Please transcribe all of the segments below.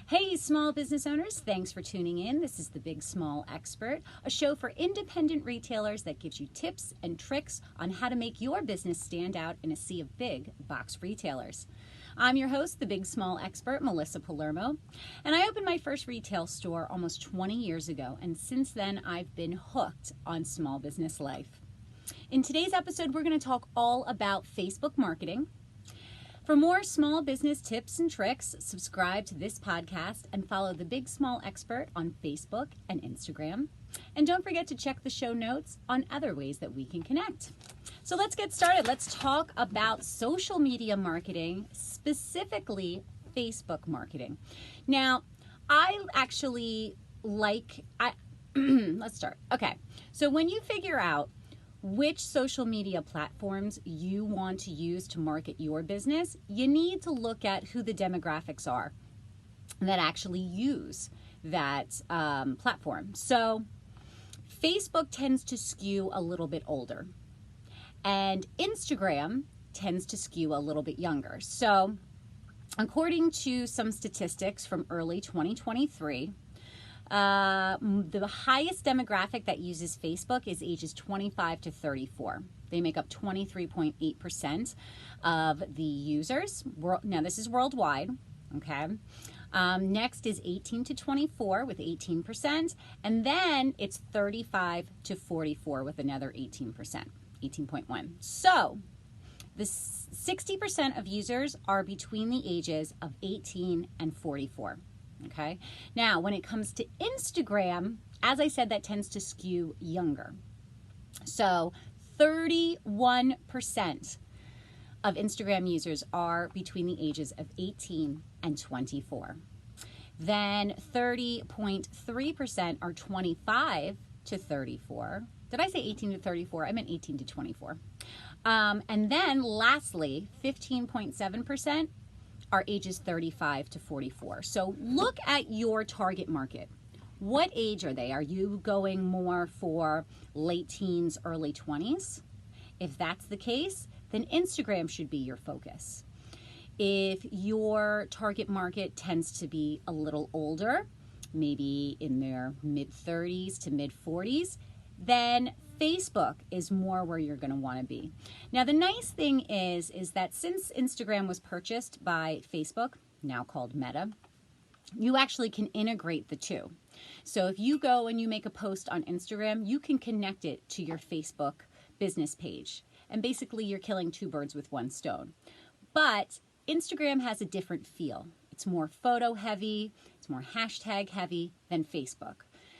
Hey, small business owners, thanks for tuning in. This is the Big Small Expert, a show for independent retailers that gives you tips and tricks on how to make your business stand out in a sea of big box retailers. I'm your host, the Big Small Expert, Melissa Palermo, and I opened my first retail store almost 20 years ago, and since then I've been hooked on small business life. In today's episode, we're going to talk all about Facebook marketing. For more small business tips and tricks, subscribe to this podcast and follow the Big Small Expert on Facebook and Instagram. And don't forget to check the show notes on other ways that we can connect. So let's get started. Let's talk about social media marketing, specifically Facebook marketing. Now, I actually let's start. Okay, so when you figure out which social media platforms you want to use to market your business, you need to look at who the demographics are that actually use that platform. So Facebook tends to skew a little bit older, and Instagram tends to skew a little bit younger. So according to some statistics from early 2023, the highest demographic that uses Facebook is ages 25 to 34. They make up 23.8% of the users. Now, this is worldwide, okay? Next is 18 to 24 with 18%, and then it's 35 to 44 with another 18%, 18.1. So, the 60% of users are between the ages of 18 and 44. Okay. Now, when it comes to Instagram, as I said, that tends to skew younger. So 31% of Instagram users are between the ages of 18 and 24. Then 30.3% are 25 to 34. Did I say 18 to 34? I meant 18 to 24. And then lastly, 15.7% are ages 35 to 44. So look at your target market. What age are they? Are you going more for late teens, early 20s? If that's the case, then Instagram should be your focus. If your target market tends to be a little older, maybe in their mid 30s to mid 40s, then Facebook is more where you're going to want to be. Now, the nice thing is that since Instagram was purchased by Facebook, now called Meta, you actually can integrate the two. So if you go and you make a post on Instagram, you can connect it to your Facebook business page. And basically, you're killing two birds with one stone. But Instagram has a different feel. It's more photo heavy, it's more hashtag heavy than Facebook.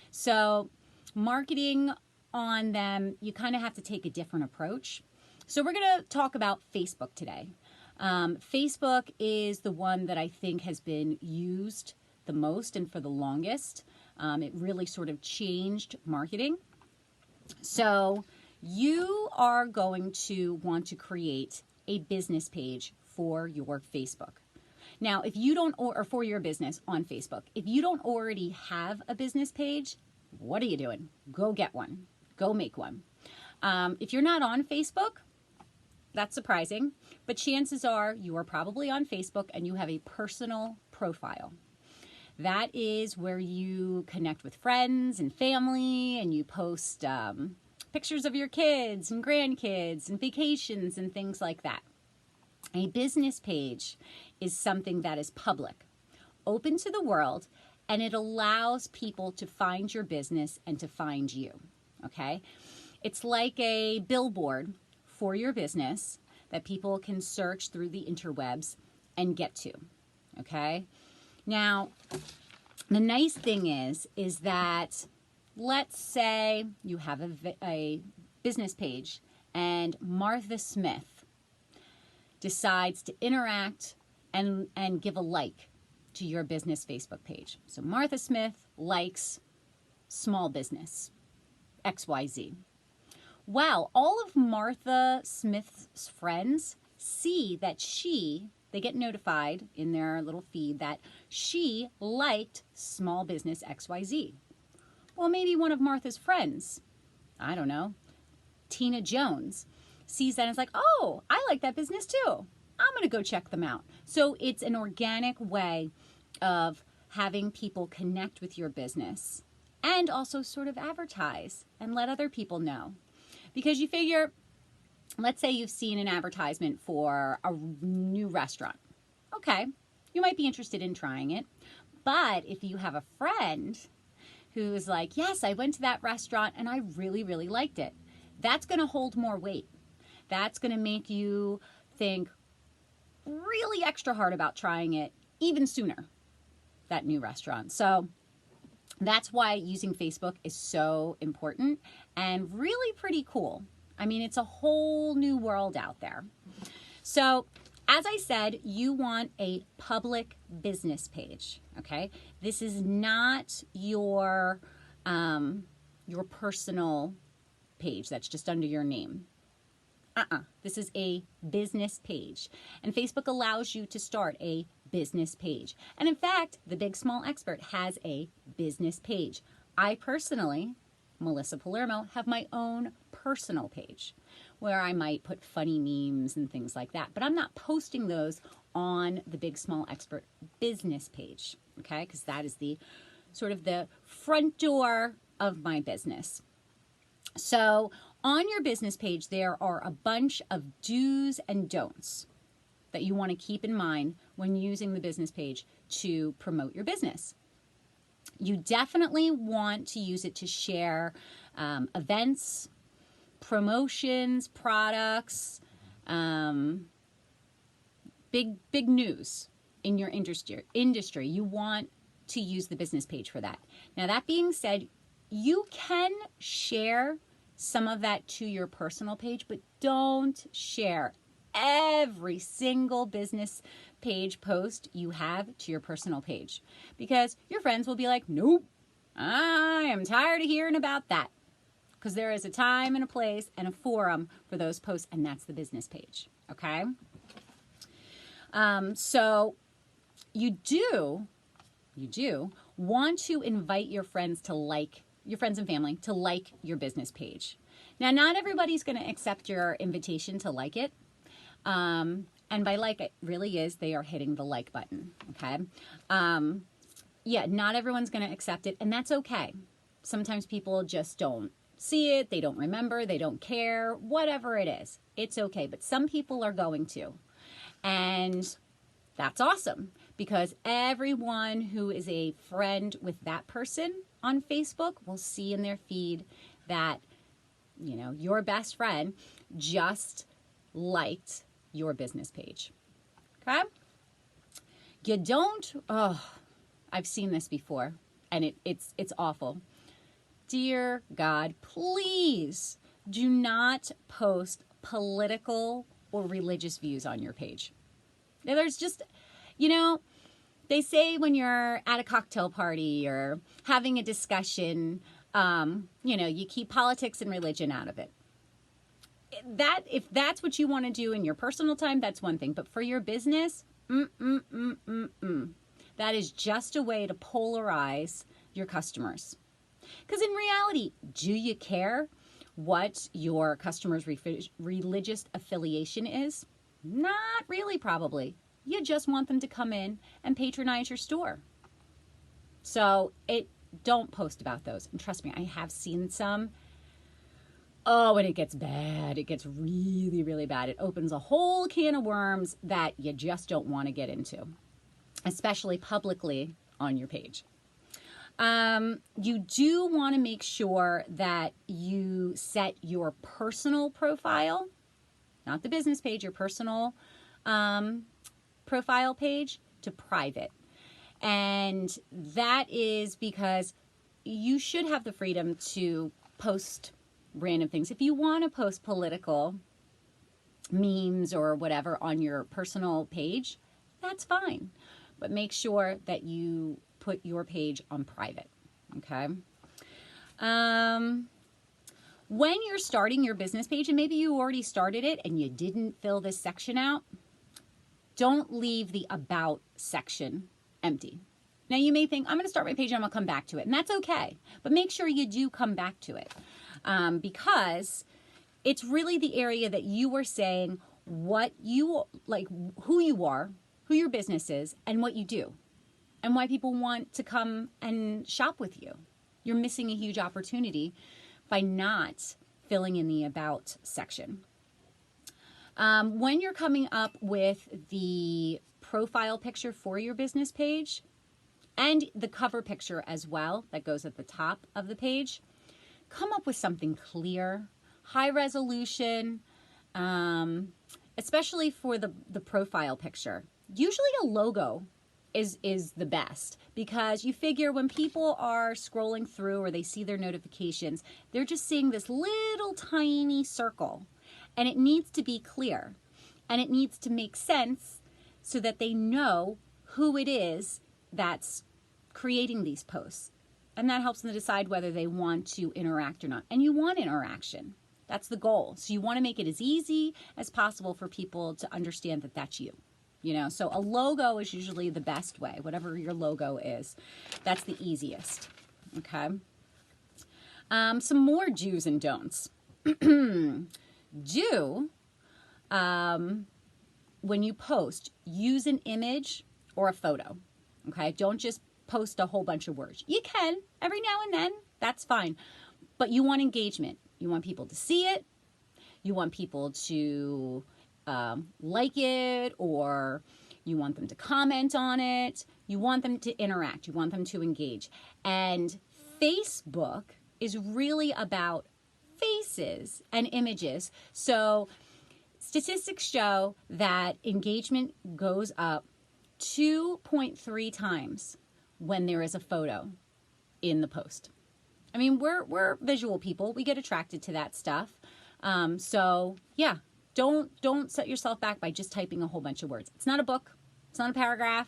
So marketing on them, you kind of have to take a different approach. So we're going to talk about Facebook today. Facebook is the one that I think has been used the most and for the longest. It really sort of changed marketing. So you are going to want to create a business page for your Facebook. Now, if you don't, or for your business on Facebook, if you don't already have a business page, what are you doing? Go get one. Go make one. If you're not on Facebook, that's surprising, but chances are you are probably on Facebook and you have a personal profile. That is where you connect with friends and family, and you post pictures of your kids and grandkids and vacations and things like that. A business page is something that is public, open to the world, and it allows people to find your business and to find you. Okay, it's like a billboard for your business that people can search through the interwebs and get to. Okay, now the nice thing is that let's say you have a business page and Martha Smith decides to interact and give a like to your business Facebook page. So Martha Smith likes small business XYZ. Wow, all of Martha Smith's friends see that they get notified in their little feed that she liked small business XYZ. Well, maybe one of Martha's friends, I don't know, Tina Jones, sees that and is like, oh, I like that business too. I'm going to go check them out. So it's an organic way of having people connect with your business and also sort of advertise and let other people know. Because you figure, let's say you've seen an advertisement for a new restaurant. Okay, you might be interested in trying it. But if you have a friend who's like, yes, I went to that restaurant and I really, really liked it, that's going to hold more weight. That's going to make you think really extra hard about trying it even sooner, that new restaurant. So that's why using Facebook is so important and really pretty cool. I mean, it's a whole new world out there. So as I said, you want a public business page, okay? This is not your personal page that's just under your name. This is a business page. And Facebook allows you to start a business page. And in fact, the Big Small Expert has a business page. I personally, Melissa Palermo, have my own personal page where I might put funny memes and things like that. But I'm not posting those on the Big Small Expert business page, okay? Because that is the sort of the front door of my business. So on your business page, there are a bunch of do's and don'ts that you want to keep in mind when using the business page to promote your business. You definitely want to use it to share events, promotions, products, big news in your industry. You want to use the business page for that. Now, that being said, you can share some of that to your personal page, but don't share every single business page post you have to your personal page, because your friends will be like, nope, I am tired of hearing about that. Because there is a time and a place and a forum for those posts, and that's the business page, okay? So you do want to invite your friends to like, your friends and family to like your business page. Now, not everybody's going to accept your invitation to like it. And by like, it really is, they are hitting the like button, okay? Yeah, not everyone's going to accept it, and that's okay. Sometimes people just don't see it, they don't remember, they don't care, whatever it is. It's okay, but some people are going to. And that's awesome, because everyone who is a friend with that person on Facebook will see in their feed that, you know, your best friend just liked your business page. Okay? You don't, I've seen this before, and it's awful. Dear God, please do not post political or religious views on your page. There's just, you know, they say when you're at a cocktail party or having a discussion, you know, you keep politics and religion out of it. That, if that's what you want to do in your personal time, that's one thing. But for your business, that is just a way to polarize your customers. Because in reality, do you care what your customer's religious affiliation is? Not really, probably. You just want them to come in and patronize your store. So don't post about those. And trust me, I have seen some. Oh, and it gets bad. It gets really, really bad. It opens a whole can of worms that you just don't want to get into, especially publicly on your page. You do want to make sure that you set your personal profile, not the business page, your personal profile page to private. And that is because you should have the freedom to post random things. If you want to post political memes or whatever on your personal page, that's fine. But make sure that you put your page on private, okay? When you're starting your business page, and maybe you already started it and you didn't fill this section out, don't leave the About section empty. Now, you may think, I'm going to start my page and I'm going to come back to it, and that's okay. But make sure you do come back to it, because it's really the area that you are saying what you like, who you are, who your business is, and what you do. and why people want to come and shop with you. You're missing a huge opportunity by not filling in the about section. When you're coming up with the profile picture for your business page and the cover picture as well that goes at the top of the page, come up with something clear, high resolution, especially for the profile picture. Usually a logo is the best, because you figure when people are scrolling through or they see their notifications, they're just seeing this little tiny circle, and it needs to be clear and it needs to make sense so that they know who it is that's creating these posts. And that helps them decide whether they want to interact or not. And you want interaction. That's the goal. So you want to make it as easy as possible for people to understand that that's you. You know, so a logo is usually the best way, whatever your logo is. That's the easiest. Okay. Some more do's and don'ts. Do, when you post, use an image or a photo. Okay. Don't just post a whole bunch of words. You can every now and then. That's fine. But you want engagement. You want people to see it. You want people to like it, or you want them to comment on it. You want them to interact. You want them to engage. And Facebook is really about faces and images. So statistics show that engagement goes up 2.3 times when there is a photo in the post. I mean, we're visual people. We get attracted to that stuff. So yeah. Don't set yourself back by just typing a whole bunch of words. It's not a book. It's not a paragraph.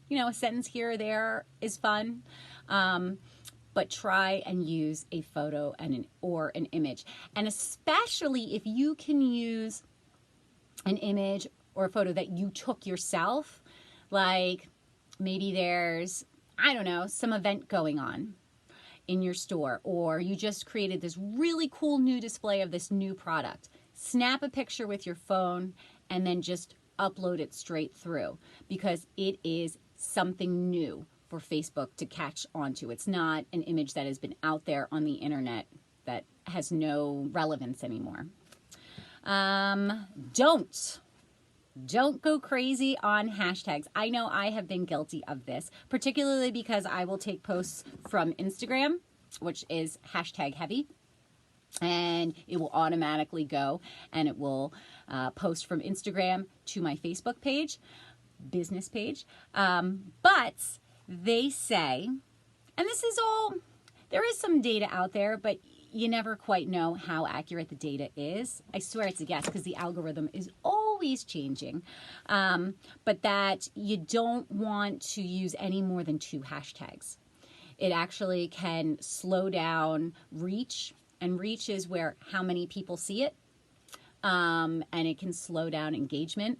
You know, a sentence here or there is fun. But try and use a photo and an image. And especially if you can use an image or a photo that you took yourself, like maybe there's, I don't know, some event going on in your store, or you just created this really cool new display of this new product. Snap a picture with your phone and then just upload it straight through, because it is something new for Facebook to catch onto. It's not an image that has been out there on the internet that has no relevance anymore. Don't go crazy on hashtags. I know I have been guilty of this, particularly because I will take posts from Instagram, which is hashtag heavy. And it will automatically go and it will post from Instagram to my Facebook page, business page. But they say, and this is all, there is some data out there, but you never quite know how accurate the data is. I swear it's a guess because the algorithm is always changing. But that you don't want to use any more than 2 hashtags. It actually can slow down reach. And reach is where how many people see it, and it can slow down engagement.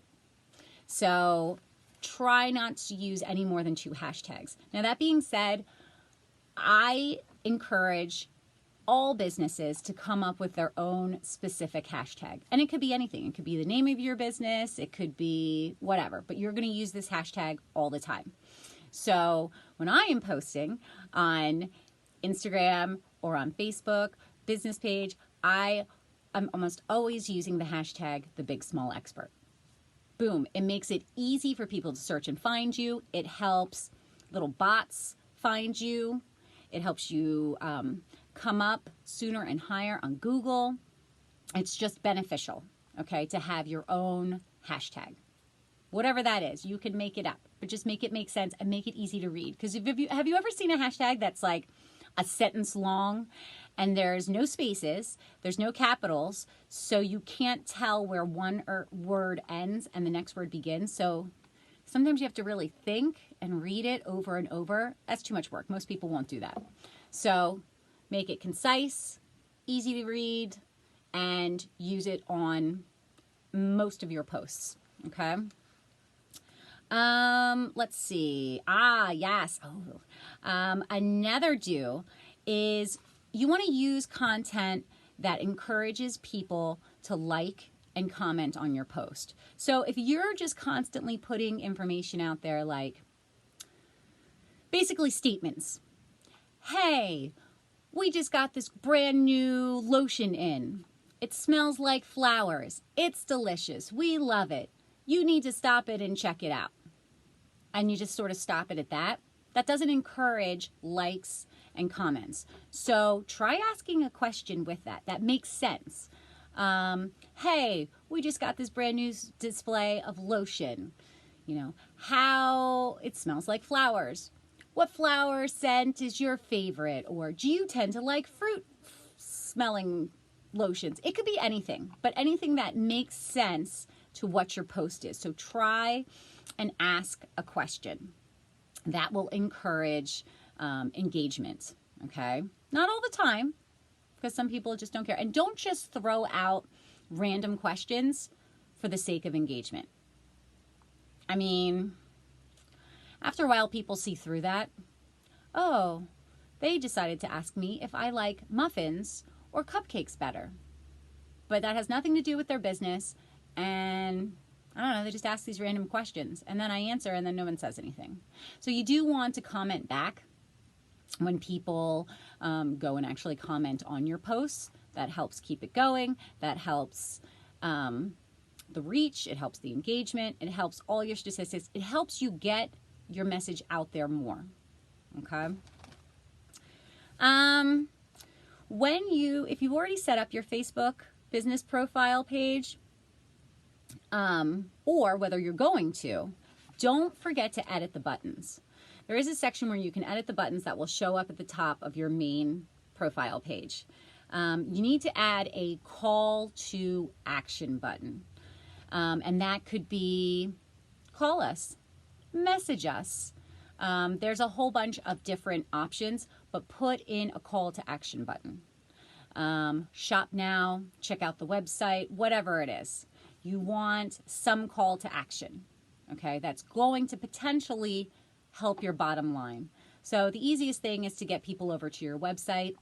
So try not to use any more than 2 hashtags. Now, that being said, I encourage all businesses to come up with their own specific hashtag. And it could be anything. It could be the name of your business. It could be whatever. But you're going to use this hashtag all the time. So when I am posting on Instagram or on Facebook, business page, I'm almost always using the hashtag #TheBigSmallExpert. Boom. It makes it easy for people to search and find you. It helps little bots find you. It helps you come up sooner and higher on Google. It's just beneficial, okay, to have your own hashtag. Whatever that is, you can make it up, but just make it make sense and make it easy to read. Because have you ever seen a hashtag that's like a sentence long and there's no spaces, there's no capitals, so you can't tell where one word ends and the next word begins? So sometimes you have to really think and read it over and over. That's too much work. Most people won't do that. So make it concise, easy to read, and use it on most of your posts, okay? Let's see. Yes. Another do is you want to use content that encourages people to like and comment on your post. So if you're just constantly putting information out there like, basically statements. Hey, we just got this brand new lotion in. It smells like flowers. It's delicious. We love it. You need to stop it and check it out. And you just sort of stop it at that. That doesn't encourage likes and comments. So try asking a question with that. That makes sense. Hey, we just got this brand new display of lotion. You know, how it smells like flowers. What flower scent is your favorite? Or do you tend to like fruit smelling lotions? It could be anything, but anything that makes sense to what your post is. So try and ask a question. That will encourage engagement, okay? Not all the time, because some people just don't care. And don't just throw out random questions for the sake of engagement. I mean, after a while, people see through that. Oh, they decided to ask me if I like muffins or cupcakes better. But that has nothing to do with their business. And I don't know, they just ask these random questions. And then I answer, and then no one says anything. So you do want to comment back when people go and actually comment on your posts. That helps keep it going. That helps the reach. It helps the engagement. It helps all your statistics. It helps you get your message out there more. Okay. If you've already set up your Facebook business profile page, or whether you're going to, don't forget to edit the buttons. There is a section where you can edit the buttons that will show up at the top of your main profile page. You need to add a call to action button. And that could be call us, message us. There's a whole bunch of different options, but put in a call to action button. Shop now, check out the website, whatever it is. You want some call to action, okay? That's going to potentially help your bottom line. So the easiest thing is to get people over to your website.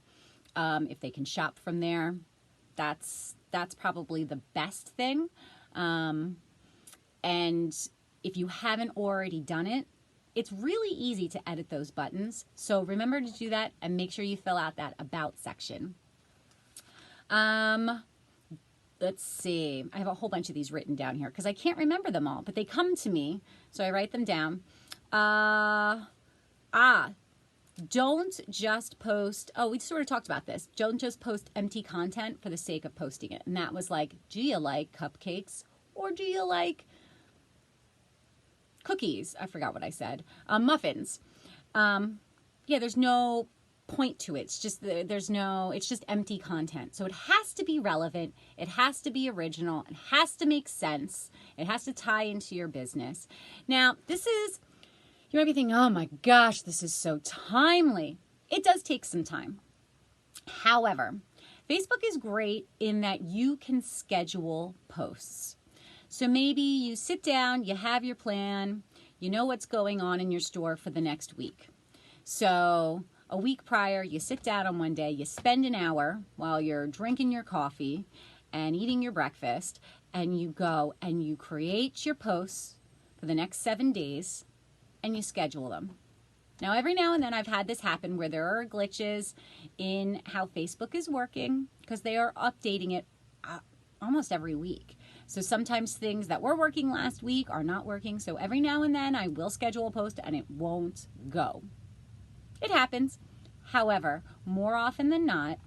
If they can shop from there, that's probably the best thing. And if you haven't already done it, it's really easy to edit those buttons. So remember to do that and make sure you fill out that about section. Let's see. I have a whole bunch of these written down here because I can't remember them all, but they come to me, so I write them down. Don't just post, we sort of talked about this. Don't just post empty content for the sake of posting it. And that was like, do you like cupcakes or do you like cookies? I forgot what I said. Muffins. There's no point to it. It's just it's just empty content. So it has to be relevant. It has to be original. It has to make sense. It has to tie into your business. Now, you might be thinking, oh my gosh, this is so timely. It does take some time. However, Facebook is great in that you can schedule posts. So maybe you sit down, you have your plan, you know what's going on in your store for the next week. So a week prior, you sit down on one day, you spend an hour while you're drinking your coffee and eating your breakfast, and you go and you create your posts for the next 7 days, and you schedule them. Now, every now and then I've had this happen where there are glitches in how Facebook is working because they are updating it almost every week. So sometimes things that were working last week are not working. So every now and then I will schedule a post and it won't go. It happens. However, more often than not,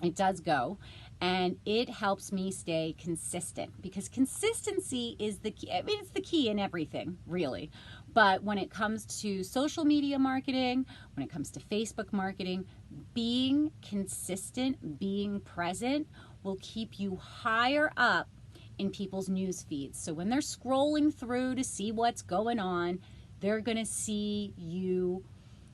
it does go. And it helps me stay consistent because consistency is the key. I mean, it's the key in everything, really. But when it comes to social media marketing, when it comes to Facebook marketing, being consistent, being present will keep you higher up in people's news feeds. So when they're scrolling through to see what's going on, they're going to see you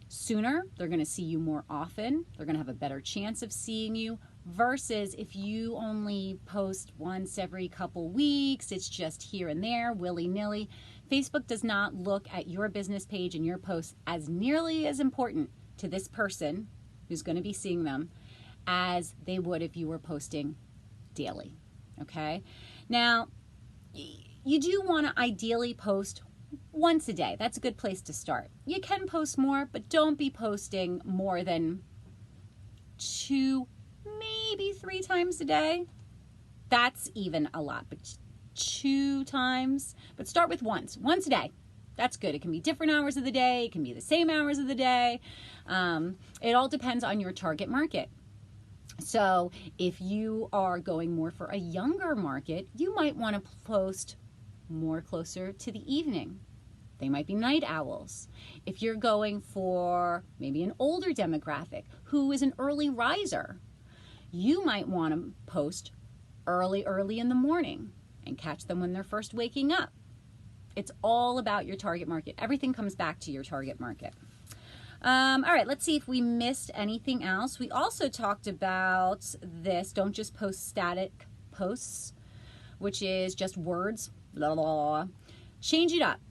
sooner. They're going to see you more often. They're going to have a better chance of seeing you versus if you only post once every couple weeks, it's just here and there, willy-nilly. Facebook does not look at your business page and your posts as nearly as important to this person who's going to be seeing them as they would if you were posting daily. Okay? Now, you do want to ideally post once a day. That's a good place to start. You can post more, but don't be posting more than 2, maybe 3 times a day. That's even a lot, but 2 times. But start with once a day. That's good. It can be different hours of the day. It can be the same hours of the day. It all depends on your target market. So if you are going more for a younger market, you might want to post more closer to the evening. They might be night owls. If you're going for maybe an older demographic who is an early riser, you might want to post early in the morning and catch them when they're first waking up. It's all about your target market. Everything comes back to your target market. All right, let's see if we missed anything else. We also talked about this, don't just post static posts, which is just words, blah, blah, blah. Change it up,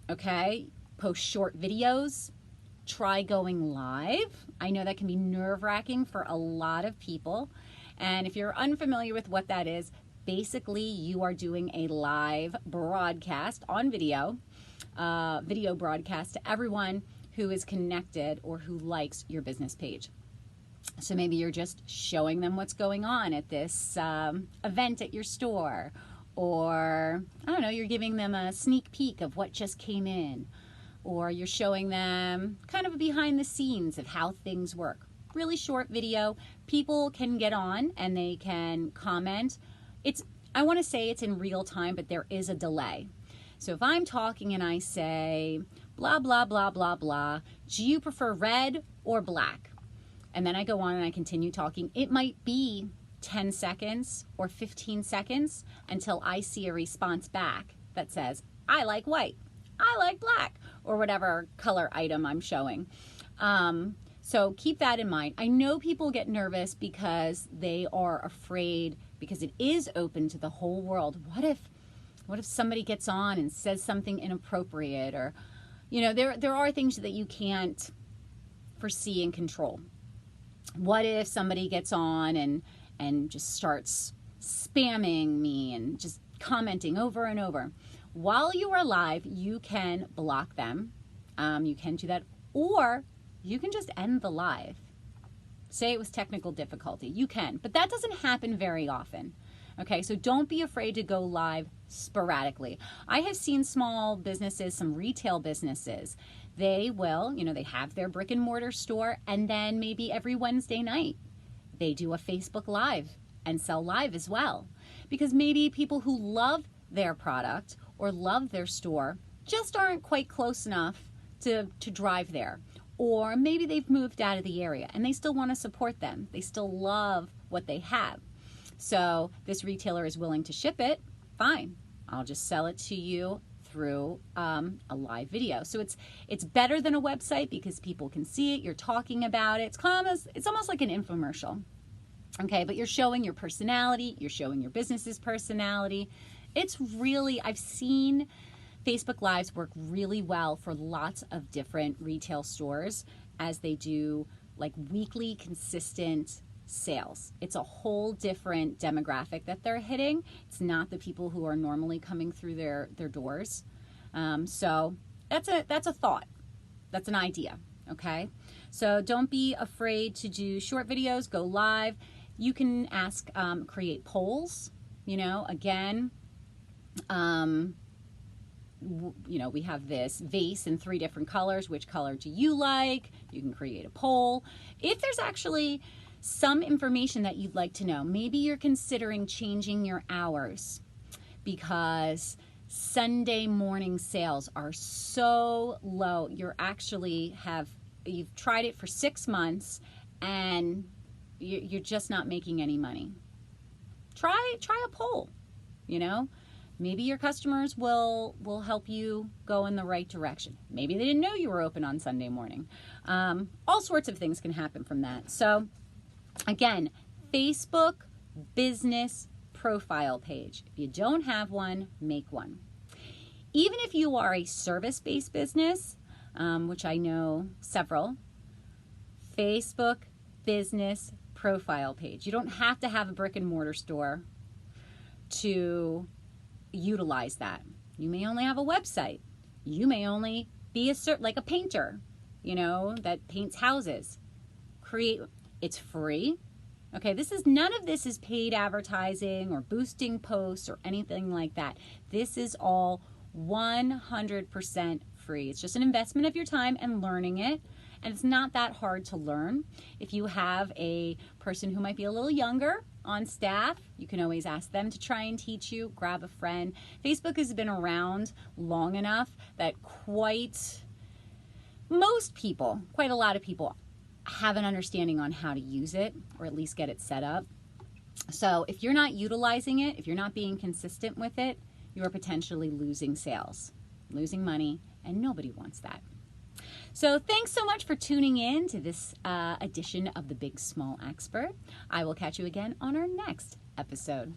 okay? Post short videos. Try going live. I know that can be nerve-wracking for a lot of people. And if you're unfamiliar with what that is, basically you are doing a live broadcast on video, video broadcast to everyone who is connected or who likes your business page. So maybe you're just showing them what's going on at this event at your store, or I don't know, you're giving them a sneak peek of what just came in, or you're showing them kind of a behind the scenes of how things work. Really short video. People can get on and they can comment. I want to say it's in real time, but there is a delay. So if I'm talking and I say, blah, blah, blah, blah, blah, do you prefer red or black? And then I go on and I continue talking. It might be 10 seconds or 15 seconds until I see a response back that says, I like white, I like black, or whatever color item I'm showing. So keep that in mind. I know people get nervous because they are afraid, because it is open to the whole world. What if somebody gets on and says something inappropriate, or, you know, there are things that you can't foresee and control. What if somebody gets on and just starts spamming me and just commenting over and over? While you are live, you can block them. You can do that, or you can just end the live. Say it was technical difficulty. You can, but that doesn't happen very often. Okay, so don't be afraid to go live sporadically. I have seen small businesses, some retail businesses, they will, you know, they have their brick and mortar store, and then maybe every Wednesday night they do a Facebook Live and sell live as well. Because maybe people who love their product or love their store just aren't quite close enough to drive there. Or maybe they've moved out of the area and they still want to support them. They still love what they have. So this retailer is willing to ship it, fine. I'll just sell it to you through a live video. So it's better than a website because people can see it, you're talking about it. It's almost like an infomercial. Okay, but you're showing your personality, you're showing your business's personality. It's really, I've seen Facebook Lives work really well for lots of different retail stores as they do like weekly consistent sales. It's a whole different demographic that they're hitting. It's not the people who are normally coming through their doors. So that's a thought. That's an idea. Okay. So don't be afraid to do short videos, go live. You can ask, create polls, you know, again, you know, we have this vase in 3 different colors. Which color do you like? You can create a poll. If there's actually some information that you'd like to know, maybe you're considering changing your hours because Sunday morning sales are so low. You've tried it for 6 months and you're just not making any money. Try a poll, you know. Maybe your customers will help you go in the right direction. Maybe they didn't know you were open on Sunday morning. All sorts of things can happen from that. So again, Facebook business profile page. If you don't have one, make one. Even if you are a service-based business, which I know several, Facebook business profile page. You don't have to have a brick and mortar store to utilize that. You may only have a website. You may only be like a painter, that paints houses. It's free. Okay, none of this is paid advertising or boosting posts or anything like that. This is all 100% free. It's just an investment of your time and learning it. And it's not that hard to learn. If you have a person who might be a little younger on staff, you can always ask them to try and teach you. Grab a friend. Facebook has been around long enough that quite a lot of people have an understanding on how to use it, or at least get it set up. So if you're not utilizing it, if you're not being consistent with it, you are potentially losing sales, losing money, and nobody wants that. So thanks so much for tuning in to this edition of The Big Small Expert. I will catch you again on our next episode.